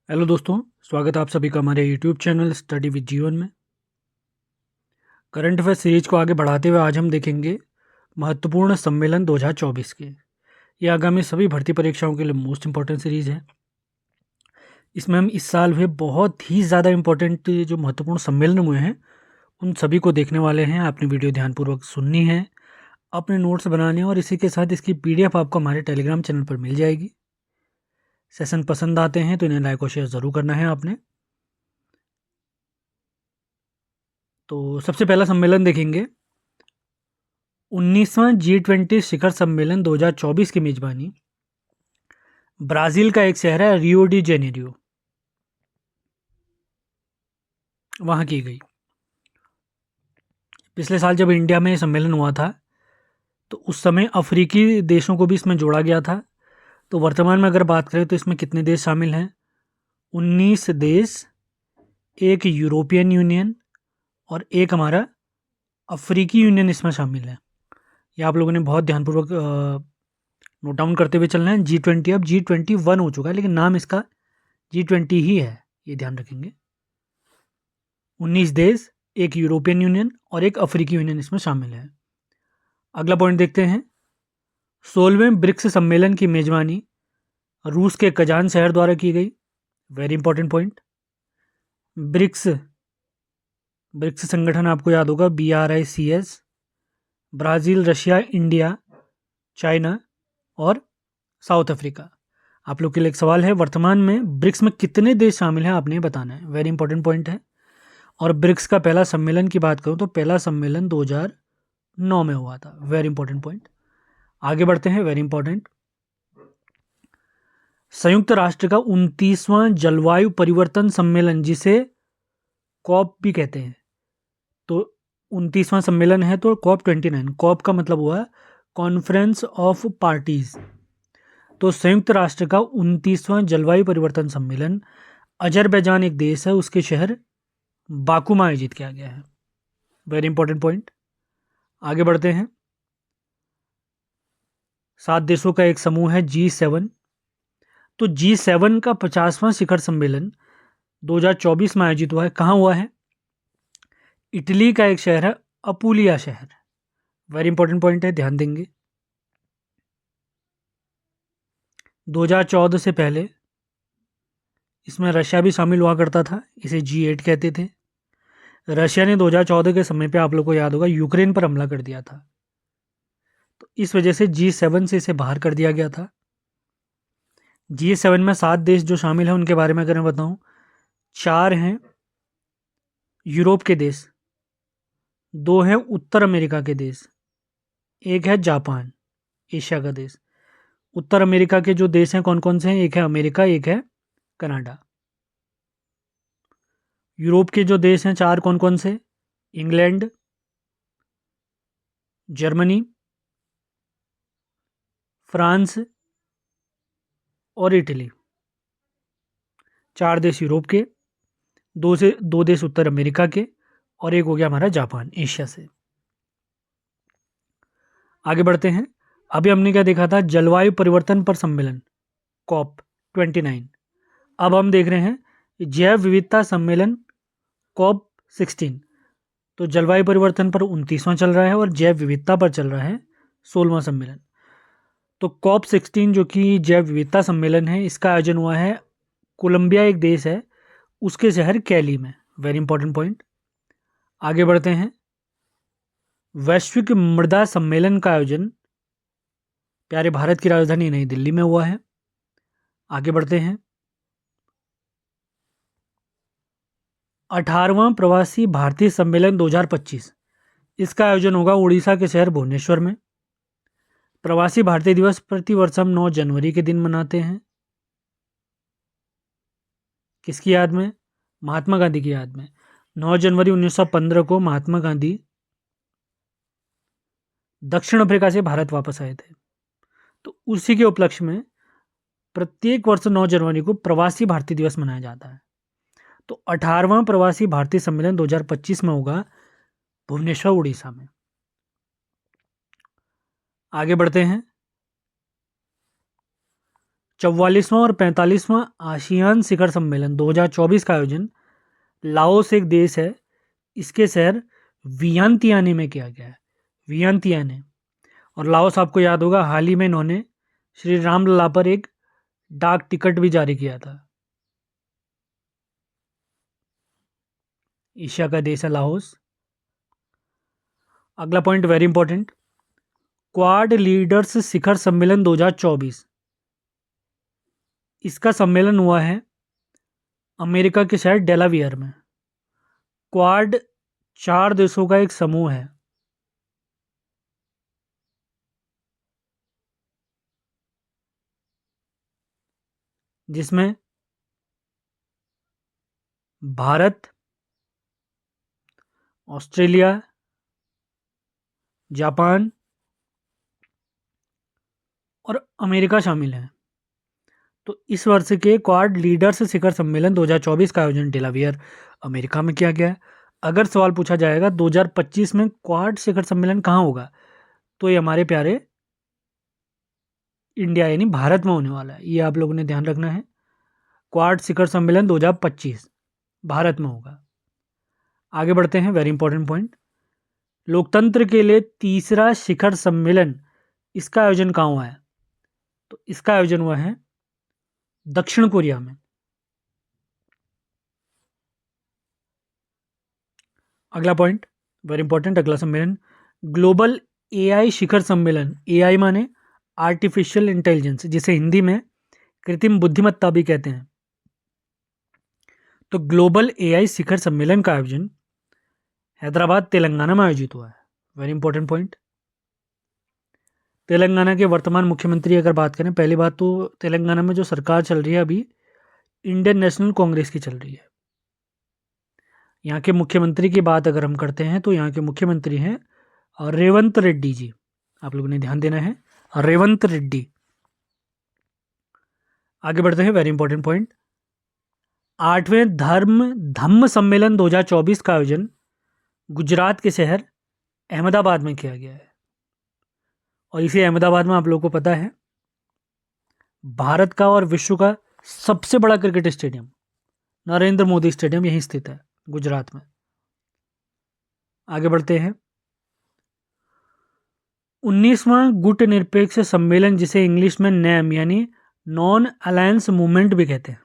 Hello दोस्तों, स्वागत है आप सभी का हमारे यूट्यूब चैनल स्टडी विद जीवन में। करंट अफेयर सीरीज को आगे बढ़ाते हुए आज हम देखेंगे महत्वपूर्ण सम्मेलन 2024 के। ये आगामी सभी भर्ती परीक्षाओं के लिए मोस्ट इंपॉर्टेंट सीरीज है। इसमें हम इस साल हुए बहुत ही ज़्यादा इंपॉर्टेंट जो महत्वपूर्ण सम्मेलन हुए हैं उन सभी को देखने वाले हैं। आपने वीडियो ध्यानपूर्वक सुननी है, अपने नोट्स बनाने हैं और इसी के साथ इसकी पीडीएफ आपको हमारे टेलीग्राम चैनल पर मिल जाएगी। सेशन पसंद आते हैं तो इन्हें लाइक और शेयर ज़रूर करना है आपने। तो सबसे पहला सम्मेलन देखेंगे 19वां G20 शिखर सम्मेलन 2024 की मेजबानी ब्राज़ील का एक शहर है रियो डी जेनेरियो, वहाँ की गई। पिछले साल जब इंडिया में सम्मेलन हुआ था तो उस समय अफ्रीकी देशों को भी इसमें जोड़ा गया था। तो वर्तमान में अगर बात करें तो इसमें कितने देश शामिल हैं? 19 देश, एक यूरोपियन यूनियन और एक हमारा अफ्रीकी यूनियन इसमें शामिल है। ये आप लोगों ने बहुत ध्यानपूर्वक नोट डाउन करते हुए चलना है। G20 अब G21 हो चुका है, लेकिन नाम इसका G20 ही है, ये ध्यान रखेंगे। 19 देश, एक यूरोपियन यूनियन और एक अफ्रीकी यूनियन इसमें शामिल है। अगला पॉइंट देखते हैं। 16वें ब्रिक्स सम्मेलन की मेजबानी रूस के कजान शहर द्वारा की गई। Very important point. BRICS BRICS संगठन आपको याद होगा, BRICS, Brazil, Russia, India, China और साउथ अफ्रीका। आप लोग के लिए एक सवाल है, वर्तमान में ब्रिक्स में कितने देश शामिल हैं आपने बताना है। वेरी इंपॉर्टेंट पॉइंट है। और ब्रिक्स का पहला सम्मेलन की बात करूं तो पहला सम्मेलन 2009 में हुआ था। Very important point. आगे बढ़ते हैं। Very important. संयुक्त राष्ट्र का 29वां जलवायु परिवर्तन सम्मेलन, जिसे कॉप भी कहते हैं, तो 29वां सम्मेलन है तो COP29। कॉप का मतलब हुआ कॉन्फ्रेंस ऑफ पार्टीज। तो संयुक्त राष्ट्र का 29वां जलवायु परिवर्तन सम्मेलन अजरबैजान एक देश है, उसके शहर बाकू में आयोजित किया गया है। Very important point. आगे बढ़ते हैं। 7 देशों का एक समूह है G7। तो G7 का 50वां शिखर सम्मेलन 2024 में आयोजित हुआ है। कहाँ हुआ है? इटली का एक शहर है अपुलिया शहर। वेरी इंपॉर्टेंट पॉइंट है, ध्यान देंगे। 2014 से पहले इसमें रशिया भी शामिल हुआ करता था, इसे G8 कहते थे। रशिया ने 2014 के समय पे, आप लोग को याद होगा, यूक्रेन पर हमला कर दिया था, तो इस वजह से G7 से इसे बाहर कर दिया गया था। G7 में 7 देश जो शामिल हैं उनके बारे में अगर मैं बताऊं, 4 हैं यूरोप के देश, 2 हैं उत्तर अमेरिका के देश, एक है जापान, एशिया का देश। उत्तर अमेरिका के जो देश हैं कौन कौन से हैं? एक है अमेरिका, एक है कनाडा। यूरोप के जो देश हैं 4 कौन कौन से? इंग्लैंड, जर्मनी, फ्रांस और इटली। 4 देश यूरोप के, 2 देश उत्तर अमेरिका के और एक हो गया हमारा जापान, एशिया से। आगे बढ़ते हैं। अभी हमने क्या देखा था? जलवायु परिवर्तन पर सम्मेलन COP29। अब हम देख रहे हैं जैव विविधता सम्मेलन COP16। तो जलवायु परिवर्तन पर 29वां चल रहा है और जैव विविधता पर चल रहा है 16वां सम्मेलन। तो COP16 जो कि जैव विविधता सम्मेलन है, इसका आयोजन हुआ है कोलंबिया एक देश है, उसके शहर कैली में। Very important point. आगे बढ़ते हैं। वैश्विक मृदा सम्मेलन का आयोजन प्यारे भारत की राजधानी नई दिल्ली में हुआ है। आगे बढ़ते हैं। 18वां प्रवासी भारतीय सम्मेलन 2025, इसका आयोजन होगा उड़ीसा के शहर भुवनेश्वर में। प्रवासी भारतीय दिवस प्रतिवर्ष हम 9 जनवरी के दिन मनाते हैं। किसकी याद में? महात्मा गांधी की याद में। 9 जनवरी 1915 को महात्मा गांधी दक्षिण अफ्रीका से भारत वापस आए थे, तो उसी के उपलक्ष्य में प्रत्येक वर्ष 9 जनवरी को प्रवासी भारतीय दिवस मनाया जाता है। तो 18वां प्रवासी भारतीय सम्मेलन 2025 में होगा भुवनेश्वर, उड़ीसा में। आगे बढ़ते हैं। 44वां और 45वां आसियान शिखर सम्मेलन 2024 का आयोजन लाओस एक देश है, इसके शहर वियंतियाने में किया गया है। वियंतियाने। और लाओस आपको याद होगा, हाल ही में इन्होंने श्री रामलला पर एक डाक टिकट भी जारी किया था। एशिया का देश है लाओस। अगला point very important, Quad leaders शिखर सम्मेलन 2024, इसका सम्मेलन हुआ है अमेरिका के शहर डेलावियर में। क्वाड 4 देशों का एक समूह है। जिसमें भारत, ऑस्ट्रेलिया, जापान और अमेरिका शामिल हैं। तो इस वर्ष के क्वाड लीडर्स शिखर सम्मेलन 2024 का आयोजन डेलावियर अमेरिका में किया गया है। अगर सवाल पूछा जाएगा 2025 में क्वाड शिखर सम्मेलन कहाँ होगा, तो ये हमारे प्यारे इंडिया यानी भारत में होने वाला है। ये आप लोगों ने ध्यान रखना है। क्वाड शिखर सम्मेलन 2025 भारत में होगा। आगे बढ़ते हैं, वेरी इंपॉर्टेंट पॉइंट, लोकतंत्र के लिए तीसरा शिखर सम्मेलन, इसका आयोजन कहाँ हुआ है? तो इसका आयोजन हुआ है दक्षिण कोरिया में। अगला पॉइंट वेरी इंपॉर्टेंट, अगला सम्मेलन ग्लोबल एआई शिखर सम्मेलन। एआई माने आर्टिफिशियल इंटेलिजेंस, जिसे हिंदी में कृत्रिम बुद्धिमत्ता भी कहते हैं। तो ग्लोबल एआई शिखर सम्मेलन का आयोजन हैदराबाद तेलंगाना में आयोजित हुआ है। वेरी इंपॉर्टेंट पॉइंट, तेलंगाना के वर्तमान मुख्यमंत्री अगर बात करें, पहली बात तो तेलंगाना में जो सरकार चल रही है अभी इंडियन नेशनल कांग्रेस की चल रही है। यहाँ के मुख्यमंत्री की बात अगर हम करते हैं तो यहाँ के मुख्यमंत्री हैं रेवंत रेड्डी जी। आप लोगों ने ध्यान देना है, रेवंत रेड्डी। आगे बढ़ते हैं, वेरी इंपॉर्टेंट पॉइंट, 8वें धम्म सम्मेलन 2024 का आयोजन गुजरात के शहर अहमदाबाद में किया गया है। और इसी अहमदाबाद में आप लोगों को पता है भारत का और विश्व का सबसे बड़ा cricket stadium Narendra Modi stadium यहीं स्थित है, गुजरात में। आगे बढ़ते हैं, 19वां गुट निरपेक्ष सम्मेलन, जिसे इंग्लिश में नैम यानी नॉन अलायंस मूवमेंट भी कहते हैं।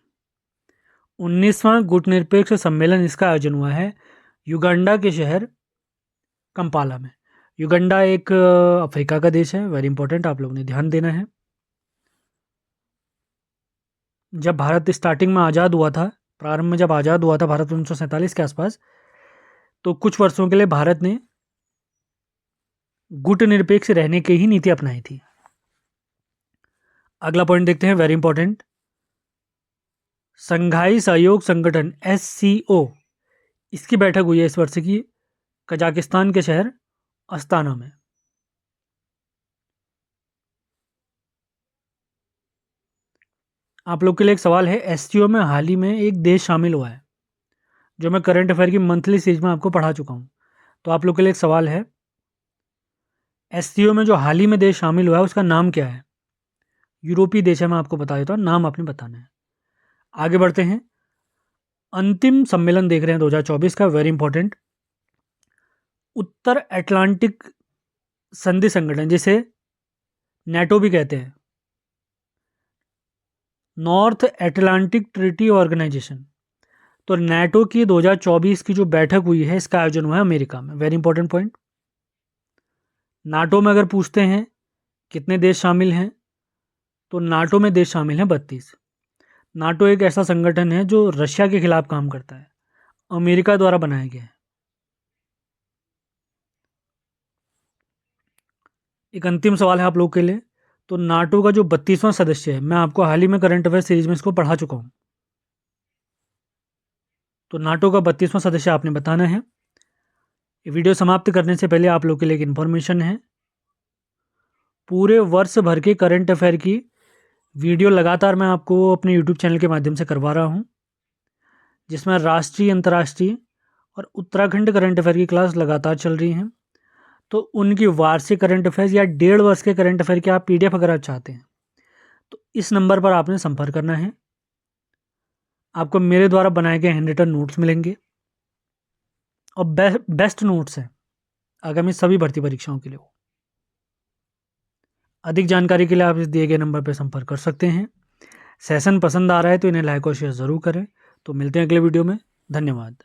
19वां गुट निरपेक्ष सम्मेलन, इसका आयोजन हुआ है युगांडा के शहर कंपाला में। युगांडा एक अफ्रीका का देश है। वेरी इंपॉर्टेंट, आप लोगों ने ध्यान देना है। जब भारत स्टार्टिंग में आज़ाद हुआ था, प्रारंभ में जब आज़ाद हुआ था भारत 1947 के आसपास, तो कुछ वर्षों के लिए भारत ने गुट निरपेक्ष रहने की ही नीति अपनाई थी। अगला पॉइंट देखते हैं, वेरी इंपॉर्टेंट, संघाई सहयोग संगठन SCO, इसकी बैठक हुई है इस वर्ष की कजाकिस्तान के शहर अस्ताना में। आप लोग के लिए एक सवाल है, SCO में हाल ही में एक देश शामिल हुआ है, जो मैं करंट अफेयर की मंथली सीरीज में आपको पढ़ा चुका हूं। तो आप लोग के लिए एक सवाल है, SCO में जो हाल ही में देश शामिल हुआ है उसका नाम क्या है? यूरोपीय देश है, मैं आपको बता देता हूँ, नाम आपने बताना है। आगे बढ़ते हैं, अंतिम सम्मेलन देख रहे हैं 2024 का, वेरी इंपॉर्टेंट, उत्तर अटलांटिक संधि संगठन, जिसे नेटो भी कहते हैं, नॉर्थ अटलांटिक ट्रीटी ऑर्गेनाइजेशन। तो नेटो की 2024 की जो बैठक हुई है, इसका आयोजन हुआ है अमेरिका में। वेरी इंपॉर्टेंट पॉइंट, नाटो में अगर पूछते हैं कितने देश शामिल हैं, तो नाटो में देश शामिल हैं 32। नाटो एक ऐसा संगठन है जो रशिया के खिलाफ काम करता है, अमेरिका द्वारा बनाया गया है। एक अंतिम सवाल है आप लोग के लिए, तो नाटो का जो 32वां सदस्य है, मैं आपको हाल ही में करंट अफेयर सीरीज में इसको पढ़ा चुका हूं। तो नाटो का 32वां सदस्य आपने बताना है। वीडियो समाप्त करने से पहले आप लोग के लिए एक इन्फॉर्मेशन है, पूरे वर्ष भर के करंट अफेयर की वीडियो लगातार मैं आपको अपने यूट्यूब चैनल के माध्यम से करवा रहा हूं, जिसमें राष्ट्रीय, अंतर्राष्ट्रीय और उत्तराखंड करंट अफेयर की क्लास लगातार चल रही हैं। तो उनकी वार्षिक करंट अफेयर्स या 1.5 वर्ष के करंट अफेयर के आप PDF अगर आप चाहते हैं, तो इस नंबर पर आपने संपर्क करना है। आपको मेरे द्वारा बनाए गए हैंड रिटन नोट्स मिलेंगे और बेस्ट नोट्स हैं आगामी सभी भर्ती परीक्षाओं के लिए। अधिक जानकारी के लिए आप इस दिए गए नंबर पर संपर्क कर सकते हैं। सेशन पसंद आ रहा है तो इन्हें लाइक और शेयर ज़रूर करें। तो मिलते हैं अगले वीडियो में। धन्यवाद।